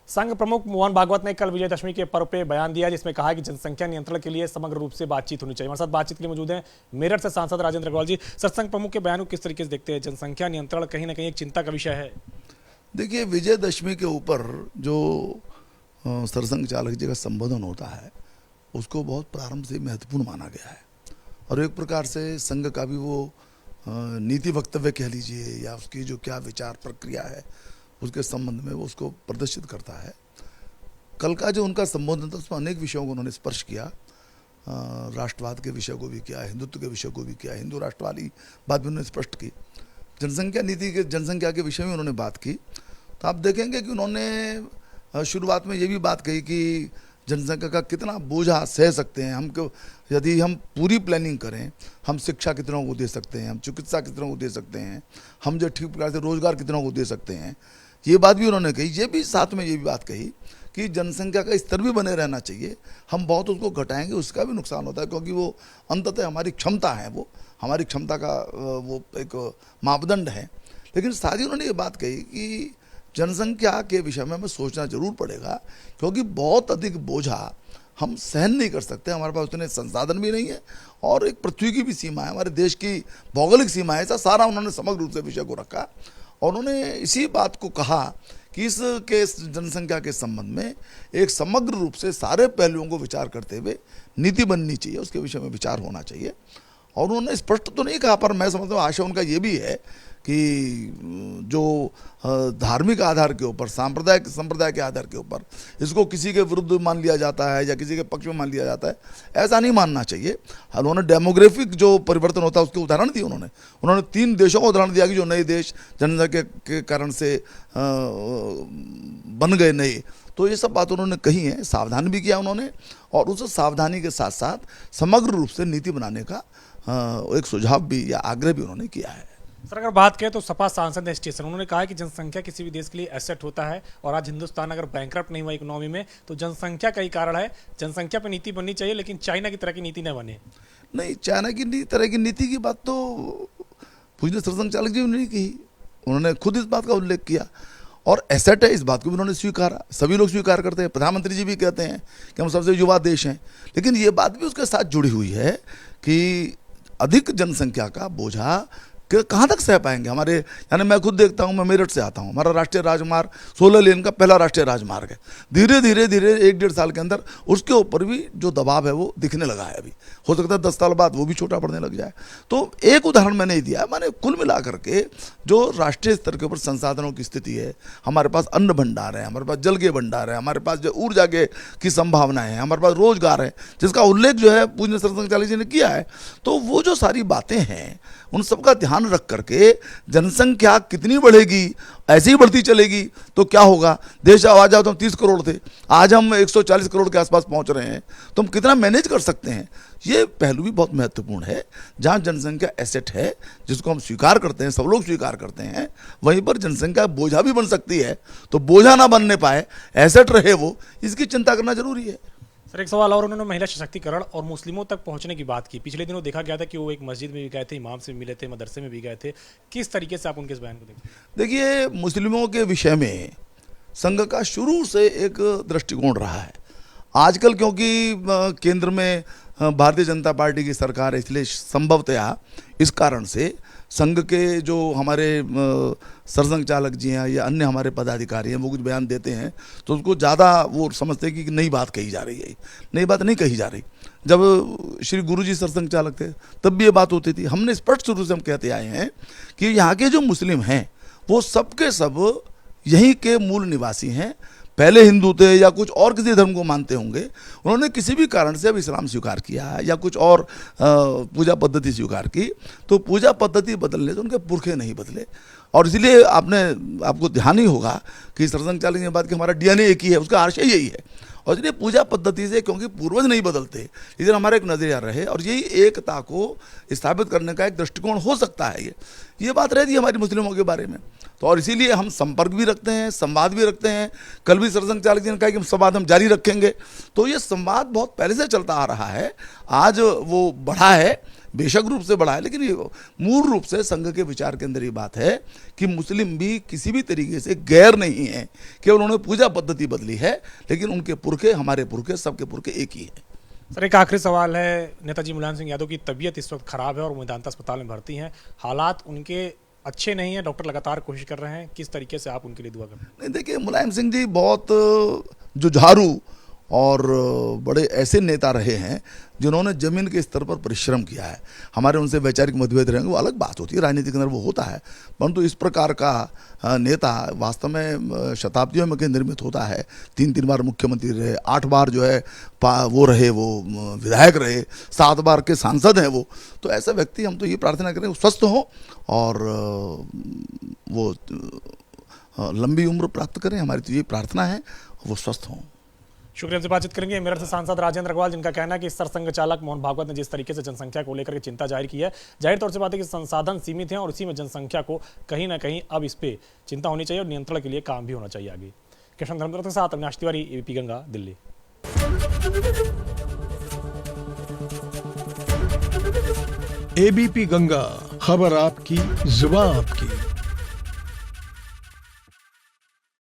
संघ प्रमुख मोहन भागवत ने कल विजयदशमी के पर्व पे बयान दिया, जिसमें कहा कि जनसंख्या नियंत्रण के लिए समग्र रूप से बातचीत होनी चाहिए। हमारे साथ बातचीत के लिए मौजूद हैं मेरठ से सांसद राजेंद्र अग्रवाल जी। सर, संघ प्रमुख के बयान को किस तरीके से देखते हैं? जनसंख्या नियंत्रण कहीं ना कहीं एक चिंता का विषय है। देखिए, विजयदशमी के ऊपर जो सरसंघ चालक जी का संबोधन होता है उसको बहुत प्रारंभ से महत्वपूर्ण माना गया है और एक प्रकार से संघ का भी वो नीति वक्तव्य कह लीजिए या उसकी जो क्या विचार प्रक्रिया है उसके संबंध में वो उसको प्रदर्शित करता है। कल का जो उनका संबोधन था उसमें अनेक विषयों को उन्होंने स्पर्श किया, राष्ट्रवाद के विषय को भी किया, हिंदुत्व के विषय को भी किया, हिंदू राष्ट्र वाली बात भी उन्होंने स्पष्ट की, जनसंख्या के विषय में उन्होंने बात की। तो आप देखेंगे कि उन्होंने शुरुआत में ये भी बात कही कि जनसंख्या का कितना बोझा सह सकते हैं हम, क्यों यदि हम पूरी प्लानिंग करें, हम शिक्षा कितनों को दे सकते हैं, हम चिकित्सा कितनों को दे सकते हैं, हम जो ठीक प्रकार से रोजगार कितनों को दे सकते हैं, ये बात भी उन्होंने कही। ये भी साथ में ये भी बात कही कि जनसंख्या का स्तर भी बने रहना चाहिए, हम बहुत उसको घटाएंगे उसका भी नुकसान होता है, क्योंकि वो अंततः हमारी क्षमता है, वो हमारी क्षमता का वो एक मापदंड है। लेकिन साथ ही उन्होंने ये बात कही कि जनसंख्या के विषय में हमें सोचना जरूर पड़ेगा, क्योंकि बहुत अधिक बोझा हम सहन नहीं कर सकते, हमारे पास उतने संसाधन भी नहीं है और एक पृथ्वी की भी सीमा है, हमारे देश की भौगोलिक सीमा है। ऐसा सारा उन्होंने समग्र रूप से विषय को रखा और उन्होंने इसी बात को कहा कि इसके जनसंख्या के संबंध में एक समग्र रूप से सारे पहलुओं को विचार करते हुए नीति बननी चाहिए, उसके विषय में विचार होना चाहिए। और उन्होंने स्पष्ट तो नहीं कहा, पर मैं समझता हूँ आशा उनका ये भी है कि जो धार्मिक आधार के ऊपर, संप्रदाय के आधार के ऊपर इसको किसी के विरुद्ध मान लिया जाता है या किसी के पक्ष में मान लिया जाता है, ऐसा नहीं मानना चाहिए। उन्होंने डेमोग्राफिक जो परिवर्तन होता है उसके उदाहरण दिए। उन्होंने 3 देशों का उदाहरण दिया कि जो नए देश जनसंख्या के कारण से बन गए नए, तो ये सब बात उन्होंने कही है, सावधान भी किया उन्होंने और उस सावधानी के साथ साथ समग्र रूप से नीति बनाने का एक सुझाव भी या आग्रह भी उन्होंने किया है। सर, अगर बात करें तो सपा सांसद एस स्टेशन, उन्होंने कहा है कि जनसंख्या किसी भी देश के लिए एसेट होता है और आज हिंदुस्तान अगर बैंकरप्ट नहीं हुआ इकोनॉमी में तो जनसंख्या का ही कारण है। जनसंख्या पर नीति बननी चाहिए, लेकिन चाइना की तरह की नीति न बने। नहीं, चाइना की तरह की नीति की बात तो पूजनीय सरसंघ चालक जी ने नहीं कही, उन्होंने खुद इस बात का उल्लेख किया और एसेट है इस बात को भी उन्होंने स्वीकारा। सभी लोग स्वीकार करते हैं, प्रधानमंत्री जी भी कहते हैं कि हम सबसे युवा देश हैं, लेकिन ये बात भी उसके साथ जुड़ी हुई है कि अधिक जनसंख्या का बोझा कहाँ तक सह पाएंगे हमारे। यानी मैं खुद देखता हूँ, मैं मेरठ से आता हूँ, हमारा राष्ट्रीय राजमार्ग 16 लेन का पहला राष्ट्रीय राजमार्ग है। धीरे धीरे 1-1.5 साल के अंदर उसके ऊपर भी जो दबाव है वो दिखने लगा है। अभी हो सकता है 10 साल बाद वो भी छोटा पड़ने लग जाए। तो एक उदाहरण मैंने ही दिया, मैंने कुल मिला करके जो राष्ट्रीय स्तर के ऊपर संसाधनों की स्थिति है, हमारे पास अन्न भंडार है, हमारे पास जल के भंडार है, हमारे पास जो ऊर्जा के की संभावनाएं हैं, हमारे पास रोजगार है, जिसका उल्लेख जो है पूजनीय सरसंघ चालक जी ने किया है। तो वो जो सारी बातें हैं उन सबका ध्यान रख करके जनसंख्या कितनी बढ़ेगी, ऐसे ही बढ़ती चलेगी तो क्या होगा। देश आवाज आओ तो हम 30 करोड़ थे, आज हम 140 करोड़ के आसपास पहुंच रहे हैं, तो हम कितना मैनेज कर सकते हैं। ये पहलू भी बहुत महत्वपूर्ण है। जहां जनसंख्या एसेट है जिसको हम स्वीकार करते हैं, सब लोग स्वीकार करते हैं, वहीं पर जनसंख्या बोझा भी बन सकती है। तो बोझा ना बनने पाए, एसेट रहे वो, इसकी चिंता करना जरूरी है। सर, एक सवाल और, उन्होंने महिला सशक्तिकरण और मुस्लिमों तक पहुंचने की बात की। पिछले दिनों देखा गया था कि वो एक मस्जिद में भी गए थे, इमाम से मिले थे, मदरसे में भी गए थे। किस तरीके से आप उनके इस बयान को देखते हैं? देखिए, मुस्लिमों के विषय में संघ का शुरू से एक दृष्टिकोण रहा है। आजकल क्योंकि केंद्र में भारतीय जनता पार्टी की सरकार है, इसलिए संभवतः इस कारण से संघ के जो हमारे सरसंघ चालक जी हैं या अन्य हमारे पदाधिकारी हैं वो कुछ बयान देते हैं तो उसको ज़्यादा वो समझते हैं कि नई बात कही जा रही है। नई बात नहीं कही जा रही। जब श्री गुरुजी सरसंघ चालक थे तब भी ये बात होती थी। हमने स्पष्ट शुरू से हम कहते आए हैं कि यहाँ के जो मुस्लिम हैं वो सबके सब यहीं के मूल निवासी हैं, पहले हिंदू थे या कुछ और किसी धर्म को मानते होंगे, उन्होंने किसी भी कारण से अब इस्लाम स्वीकार किया या कुछ और पूजा पद्धति स्वीकार की, तो पूजा पद्धति बदलने से उनके पुरखे नहीं बदले। और इसलिए आपको ध्यान ही होगा कि सरसंघ चालक ने बात कि हमारा डीएनए एक ही है, उसका आशय यही है। और इसलिए पूजा पद्धति से, क्योंकि पूर्वज नहीं बदलते, इधर हमारा एक नजरिया रहे और यही एकता को स्थापित करने का एक दृष्टिकोण हो सकता है। ये बात रहती है हमारी मुस्लिमों के बारे में। तो और इसीलिए हम संपर्क भी रखते हैं, संवाद भी रखते हैं। कल भी सरसंघ चालक जी ने कहा कि हम संवाद हम जारी रखेंगे। तो ये संवाद बहुत पहले से चलता आ रहा है, आज वो बढ़ा है, बेशक रूप से बढ़ा है, लेकिन ये मूल रूप से संघ के विचार के अंदर ये बात है कि मुस्लिम भी किसी भी तरीके से गैर नहीं है, केवल उन्होंने पूजा पद्धति बदली है, लेकिन उनके पुरखे, हमारे पुरखे, सबके पुरखे एक ही है। सर एक आखिरी सवाल है, नेताजी मुलायम सिंह यादव की तबीयत इस वक्त खराब है और मेदांता अस्पताल में भर्ती हैं, हालात उनके अच्छे नहीं है, डॉक्टर लगातार कोशिश कर रहे हैं, किस तरीके से आप उनके लिए दुआ करें? नहीं, देखिए, मुलायम सिंह जी बहुत जुझारू और बड़े ऐसे नेता रहे हैं जिन्होंने जमीन के स्तर पर परिश्रम किया है। हमारे उनसे वैचारिक मतभेद रहेंगे, वो अलग बात होती है, राजनीति के अंदर वो होता है, परंतु इस प्रकार का नेता वास्तव में शताब्दियों में के निर्मित होता है। 3 बार मुख्यमंत्री रहे, 8 बार जो है वो रहे, वो विधायक रहे, 7 बार के सांसद हैं वो। तो ऐसा व्यक्ति, हम तो ये प्रार्थना करें वो स्वस्थ हो और वो लंबी उम्र प्राप्त करें, हमारी तो ये प्रार्थना है, वो स्वस्थ हों। शुक्रिया। से बातचीत करेंगे मेरठ से सांसद राजेंद्र अग्रवाल, जिनका कहना है कि सरसंघ चालक मोहन भागवत ने जिस तरीके से जनसंख्या को लेकर के चिंता जाहिर की है, जाहिर तौर से बात है कि संसाधन सीमित हैं और इसी में जनसंख्या को कहीं ना कहीं अब इस पे चिंता होनी चाहिए और नियंत्रण के लिए काम भी होना चाहिए आगे। कृष्ण धर्मदत्त के साथ अविनाश तिवारी, एबीपी गंगा, दिल्ली। एबीपी गंगा, खबर आपकी, जुबान आपकी।